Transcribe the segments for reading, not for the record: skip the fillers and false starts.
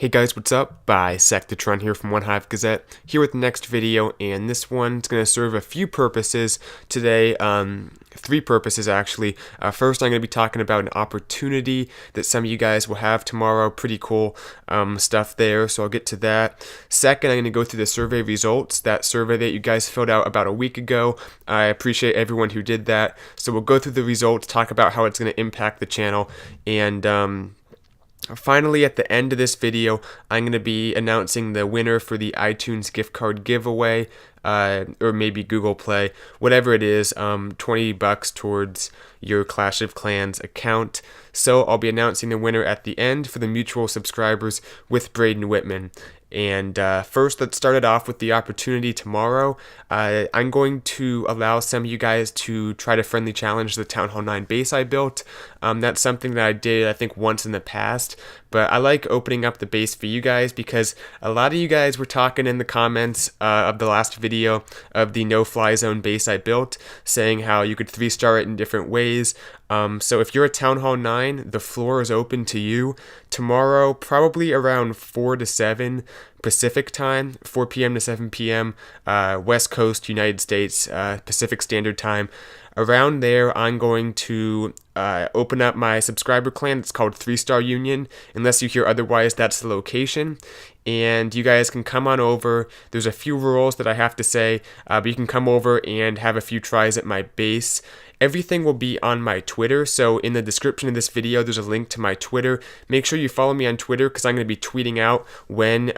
Hey guys, what's up? Bisectatron here from OneHive Gazette, here with the next video, and this one's going to serve a few purposes today, three purposes actually. First, I'm going to be talking about an opportunity that some of you guys will have tomorrow, pretty cool stuff there, so I'll get to that. Second, I'm going to go through the survey results, that survey that you guys filled out about a week ago. I appreciate everyone who did that, so we'll go through the results, talk about how it's going to impact the channel, and finally, at the end of this video, I'm going to be announcing the winner for the iTunes gift card giveaway, or maybe Google Play, whatever it is, $20 towards your Clash of Clans account. So I'll be announcing the winner at the end for the mutual subscribers with Braden Whitman. And first, let's start it off with the opportunity tomorrow. I'm going to allow some of you guys to try to friendly challenge the Town Hall 9 base I built. That's something that I did, I think, once in the past. But I like opening up the base for you guys because a lot of you guys were talking in the comments of the last video of the no-fly zone base I built, saying how you could 3-star it in different ways. So if you're at Town Hall 9, the floor is open to you. Tomorrow, probably around 4 to 7 Pacific time, 4 p.m. to 7 p.m. West Coast, United States, Pacific Standard Time. Around there, I'm going to open up my subscriber clan. It's called 3-Star Union. Unless you hear otherwise, that's the location. And you guys can come on over. There's a few rules that I have to say, but you can come over and have a few tries at my base. Everything will be on my Twitter, so in the description of this video, there's a link to my Twitter. Make sure you follow me on Twitter because I'm going to be tweeting out when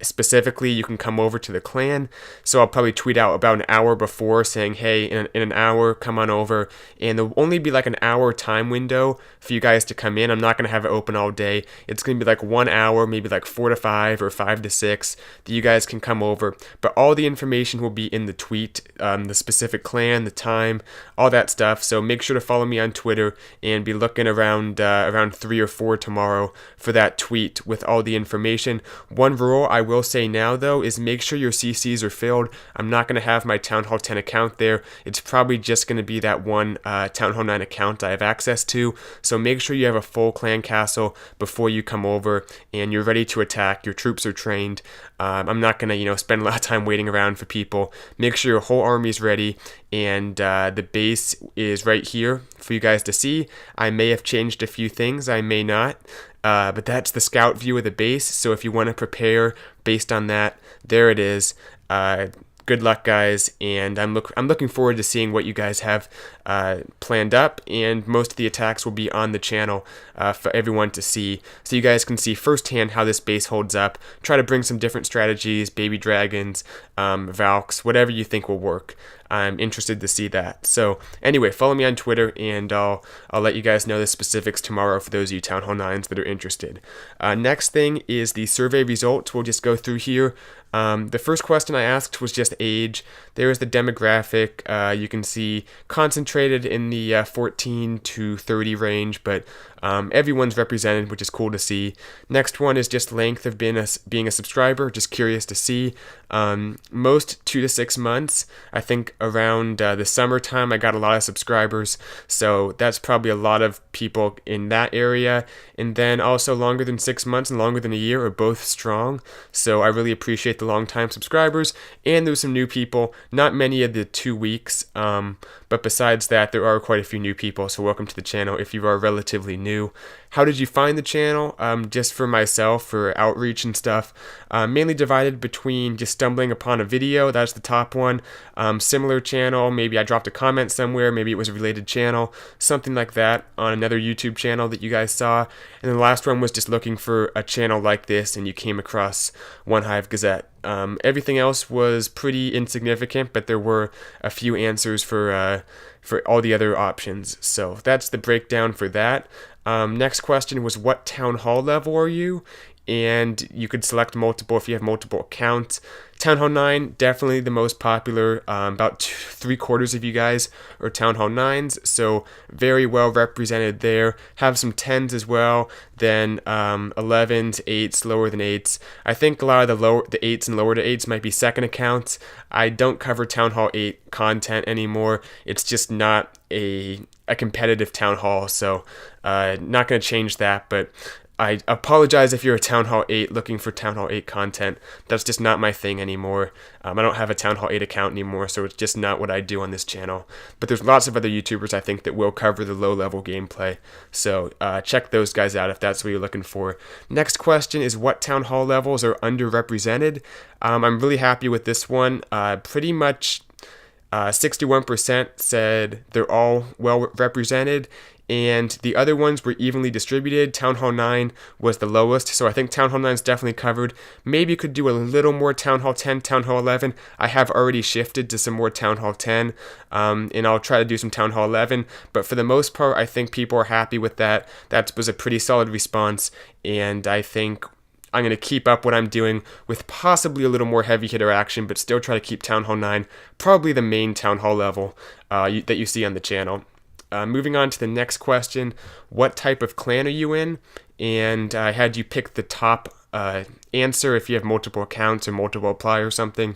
specifically you can come over to the clan. So I'll probably tweet out about an hour before saying, hey, in an hour, come on over. And there'll only be like an hour time window for you guys to come in. I'm not going to have it open all day. It's going to be like 1 hour, maybe like 4 to 5 or 5 to 6 that you guys can come over. But all the information will be in the tweet, the specific clan, the time, all that stuff. So make sure to follow me on Twitter and be looking around 3 or 4 tomorrow for that tweet with all the information. One rule I will say now though is make sure your CCs are filled. I'm not going to have my Town Hall 10 account there. It's probably just going to be that one Town Hall 9 account I have access to. So make sure you have a full clan castle before you come over and you're ready to attack. Your troops are trained. I'm not going to spend a lot of time waiting around for people. Make sure your whole army is ready and the base is right here for you guys to see. I may have changed a few things. I may not. But that's the scout view of the base, so if you want to prepare based on that, there it is. Good luck, guys, and I'm looking forward to seeing what you guys have planned up, and most of the attacks will be on the channel for everyone to see, so you guys can see firsthand how this base holds up. Try to bring some different strategies, baby dragons, Valks, whatever you think will work. I'm interested to see that. So anyway, follow me on Twitter, and I'll let you guys know the specifics tomorrow for those of you Town Hall 9s that are interested. Next thing is the survey results. We'll just go through here. The first question I asked was just age. There is the demographic. You can see concentrated in the 14 to 30 range, but everyone's represented, which is cool to see. Next one is just length of being a subscriber. Just curious to see. Most 2 to 6 months. I think around the summertime I got a lot of subscribers, so that's probably a lot of people in that area. And then also longer than 6 months and longer than a year are both strong, so I really appreciate the long time subscribers. And there's some new people, not many of the 2 weeks, but besides that there are quite a few new people, so welcome to the channel if you are relatively new. How did you find the channel? Just for myself, for outreach and stuff, mainly divided between just stumbling upon a video. That's the top one. Similar channel, maybe I dropped a comment somewhere, maybe it was a related channel, something like that on another YouTube channel that you guys saw. And then the last one was just looking for a channel like this and you came across OneHive Gazette. Everything else was pretty insignificant, but there were a few answers for all the other options. So that's the breakdown for that. Next question was, what town hall level are you? And you could select multiple if you have multiple accounts. Town Hall 9, definitely the most popular. About 3/4 of you guys are Town Hall 9s, so very well represented there. Have some 10s as well, then 11s, 8s, lower than 8s. I think a lot of the 8s and lower to 8s might be second accounts. I don't cover Town Hall 8 content anymore. It's just not a competitive Town Hall, so not going to change that, but I apologize if you're a Town Hall 8 looking for Town Hall 8 content. That's just not my thing anymore. I don't have a Town Hall 8 account anymore, so it's just not what I do on this channel. But there's lots of other YouTubers I think that will cover the low-level gameplay. So check those guys out if that's what you're looking for. Next question is, what Town Hall levels are underrepresented? I'm really happy with this one. Pretty much 61% said they're all well represented, and the other ones were evenly distributed. Town Hall 9 was the lowest, so I think Town Hall 9 is definitely covered. Maybe you could do a little more Town Hall 10, Town Hall 11. I have already shifted to some more Town Hall 10, and I'll try to do some Town Hall 11, but for the most part, I think people are happy with that. That was a pretty solid response, and I think I'm going to keep up what I'm doing with possibly a little more heavy hitter action, but still try to keep Town Hall 9 probably the main Town Hall level that you see on the channel. Moving on to the next question, what type of clan are you in? And I had you pick the top answer if you have multiple accounts or multiple apply or something.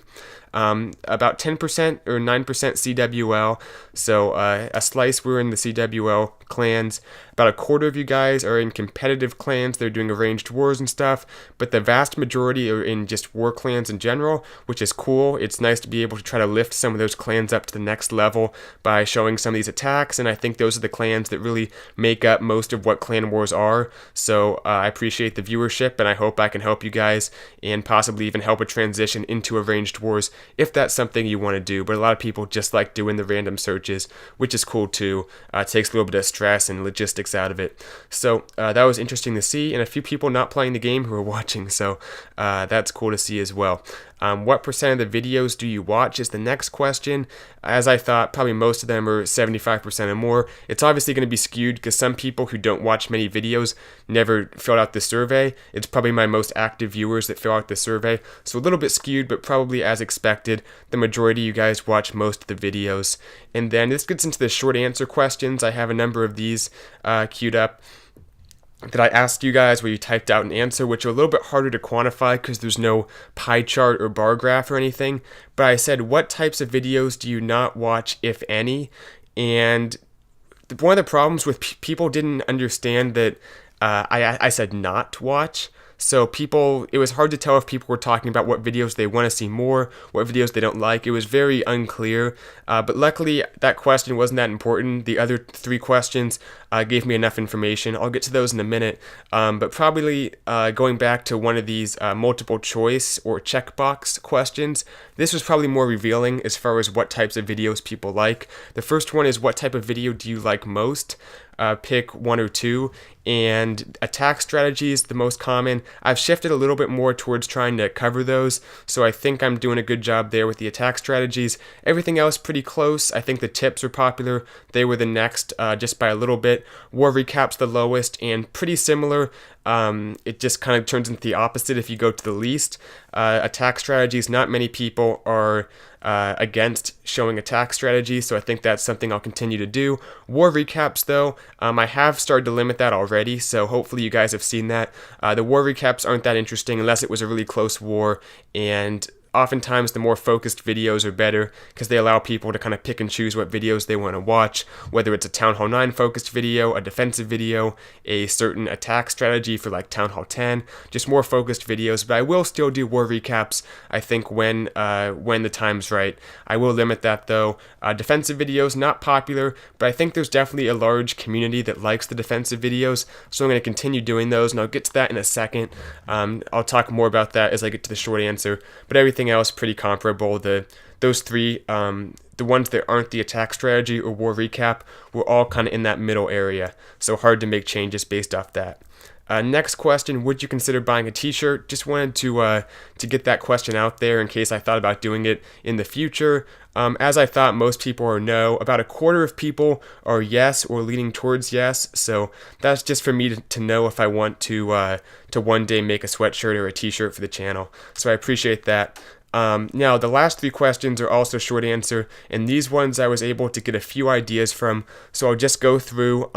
About 10% or 9% CWL, so a slice were in the CWL clans. About a quarter of you guys are in competitive clans. They're doing arranged wars and stuff, but the vast majority are in just war clans in general, which is cool. It's nice to be able to try to lift some of those clans up to the next level by showing some of these attacks, and I think those are the clans that really make up most of what clan wars are. So I appreciate the viewership, and I hope I can help you guys and possibly even help a transition into arranged wars if that's something you want to do. But a lot of people just like doing the random searches, which is cool too. It takes a little bit of stress and logistics out of it. So that was interesting to see, and a few people not playing the game who are watching, so that's cool to see as well. What percent of the videos do you watch is the next question. As I thought, probably most of them are 75% or more. It's obviously going to be skewed because some people who don't watch many videos never filled out the survey. It's probably my most active viewers that fill out the survey, so a little bit skewed, but probably as expected. The majority of you guys watch most of the videos. And then this gets into the short answer questions. I have a number of these queued up that I asked you guys where you typed out an answer, which are a little bit harder to quantify because there's no pie chart or bar graph or anything. But I said, what types of videos do you not watch, if any? And one of the problems with people didn't understand that I said not watch. So it was hard to tell if people were talking about what videos they want to see more, what videos they don't like. It was very unclear, but luckily that question wasn't that important. The other three questions gave me enough information. I'll get to those in a minute, but probably going back to one of these multiple choice or checkbox questions, this was probably more revealing as far as what types of videos people like. The first one is, what type of video do you like most? Pick one or two, and attack strategies, the most common. I've shifted a little bit more towards trying to cover those, so I think I'm doing a good job there with the attack strategies. Everything else pretty close. I think the tips are popular. They were the next, just by a little bit. War recaps the lowest, and pretty similar. It just kind of turns into the opposite if you go to the least. Attack strategies, not many people are against showing attack strategies, so I think that's something I'll continue to do. War recaps, though, I have started to limit that already, so hopefully you guys have seen that. The war recaps aren't that interesting unless it was a really close war, and oftentimes the more focused videos are better because they allow people to kind of pick and choose what videos they want to watch, whether it's a Town Hall 9 focused video, a defensive video, a certain attack strategy for like Town Hall 10, just more focused videos. But I will still do war recaps, I think, when the time's right. I will limit that though. Defensive videos, not popular, but I think there's definitely a large community that likes the defensive videos, so I'm going to continue doing those, and I'll get to that in a second. I'll talk more about that as I get to the short answer, but everything else pretty comparable. Those three, the ones that aren't the attack strategy or war recap, were all kind of in that middle area, so hard to make changes based off that. Next question, would you consider buying a t-shirt? Just wanted to get that question out there in case I thought about doing it in the future. As I thought, most people are no. About a quarter of people are yes or leaning towards yes, so that's just for me to know if I want to one day make a sweatshirt or a t-shirt for the channel, so I appreciate that. Now, the last three questions are also short answer, and these ones I was able to get a few ideas from, so I'll just go through.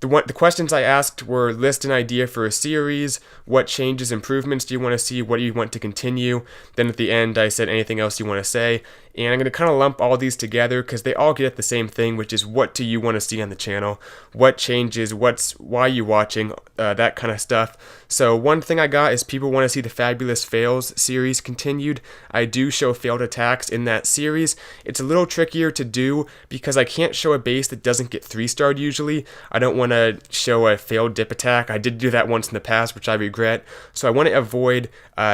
The questions I asked were, list an idea for a series, what changes, improvements do you want to see, what do you want to continue, then at the end I said anything else you want to say, And I'm going to kind of lump all these together because they all get at the same thing, which is what do you want to see on the channel, what changes, why are you watching, that kind of stuff. So one thing I got is people want to see the Fabulous Fails series continued. I do show failed attacks in that series. It's a little trickier to do because I can't show a base that doesn't get 3-starred usually. I don't want to show a failed dip attack. I did do that once in the past, which I regret. So I want to avoid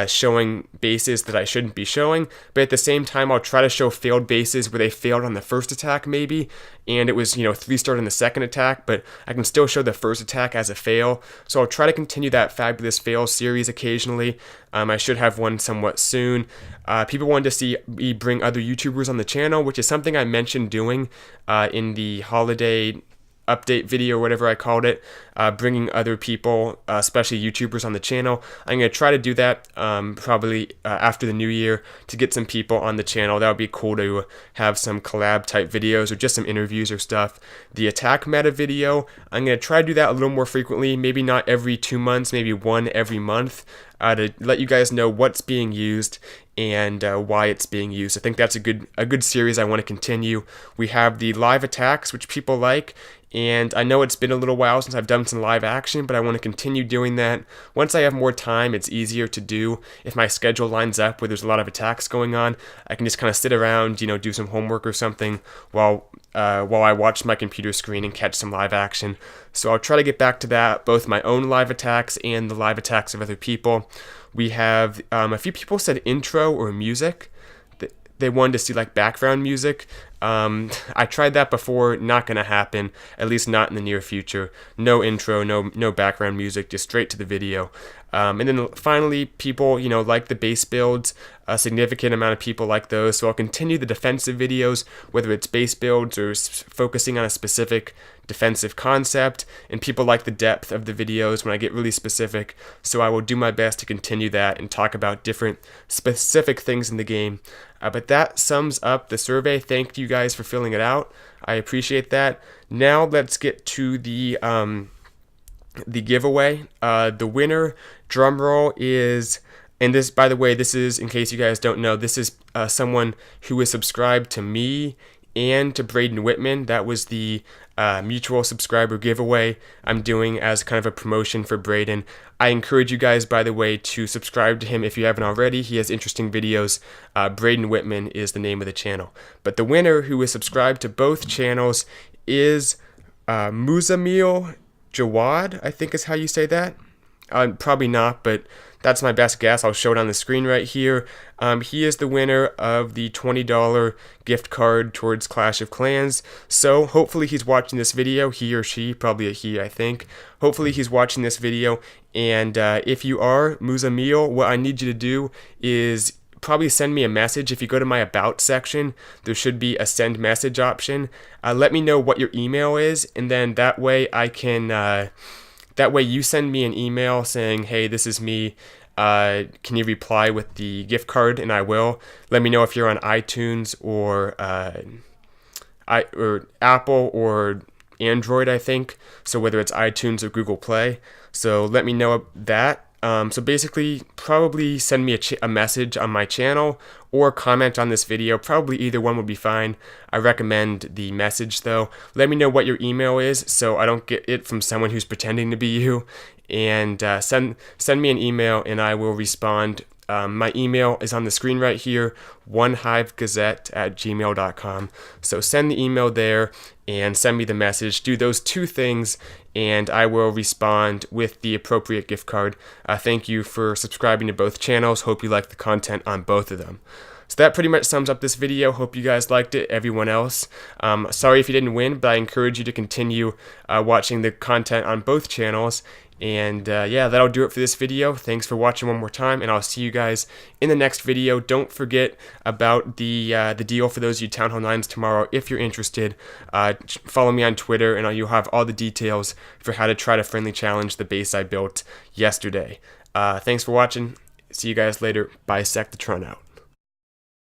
showing bases that I shouldn't be showing, but at the same time I'll try to show failed bases where they failed on the first attack maybe, and it was 3-starred on the second attack, but I can still show the first attack as a fail. So I'll try to continue that Fabulous Fail series occasionally. I should have one somewhat soon. People wanted to see me bring other YouTubers on the channel, which is something I mentioned doing in the holiday update video or whatever I called it, bringing other people, especially YouTubers on the channel. I'm going to try to do that probably after the new year to get some people on the channel. That would be cool to have some collab type videos or just some interviews or stuff. The attack meta video, I'm going to try to do that a little more frequently, maybe not every 2 months, maybe one every month, to let you guys know what's being used and why it's being used. I think that's a good series I want to continue. We have the live attacks, which people like, and I know it's been a little while since I've done some live action, but I want to continue doing that. Once I have more time, it's easier to do. If my schedule lines up where there's a lot of attacks going on, I can just kind of sit around, do some homework or something while I watch my computer screen and catch some live action. So I'll try to get back to that, both my own live attacks and the live attacks of other people. We have a few people said intro or music. They wanted to see like background music. I tried that before, not going to happen, at least not in the near future. No intro, no background music, just straight to the video. And then finally, people, like the base builds. A significant amount of people like those, so I'll continue the defensive videos, whether it's base builds or focusing on a specific defensive concept, and people like the depth of the videos when I get really specific, so I will do my best to continue that and talk about different specific things in the game. But that sums up the survey. Thank you guys for filling it out. I appreciate that. Now let's get to the giveaway. The winner, drumroll, is... And this, by the way, this is, in case you guys don't know, this is someone who is subscribed to me and to Braden Whitman. That was the mutual subscriber giveaway I'm doing as kind of a promotion for Braden. I encourage you guys, by the way, to subscribe to him if you haven't already. He has interesting videos. Braden Whitman is the name of the channel. But the winner, who is subscribed to both channels, is Muzamil Jawad, I think is how you say that. Probably not, but that's my best guess. I'll show it on the screen right here. He is the winner of the $20 gift card towards Clash of Clans. So hopefully he's watching this video, he or she, probably a he, I think. Hopefully he's watching this video, and if you are, Muzamil, what I need you to do is probably send me a message. If you go to my About section, there should be a send message option. Let me know what your email is, and then that way I can... That way you send me an email saying, hey, this is me, can you reply with the gift card, and I will. Let me know if you're on iTunes or Apple or Android, I think, so whether it's iTunes or Google Play. So let me know that. So basically, probably send me a message on my channel or comment on this video. Probably either one would be fine. I recommend the message though. Let me know what your email is so I don't get it from someone who's pretending to be you. And send me an email and I will respond. My email is on the screen right here, onehivegazette@gmail.com. So send the email there and send me the message. Do those two things and I will respond with the appropriate gift card. Thank you for subscribing to both channels. Hope you like the content on both of them. So that pretty much sums up this video. Hope you guys liked it, everyone else. Sorry if you didn't win, but I encourage you to continue watching the content on both channels. And yeah, that'll do it for this video. Thanks for watching one more time, and I'll see you guys in the next video. Don't forget about the deal for those of you Town Hall 9s tomorrow. If you're interested, follow me on Twitter, and you'll have all the details for how to try to friendly challenge the base I built yesterday. Thanks for watching. See you guys later. Bisect the Tron out.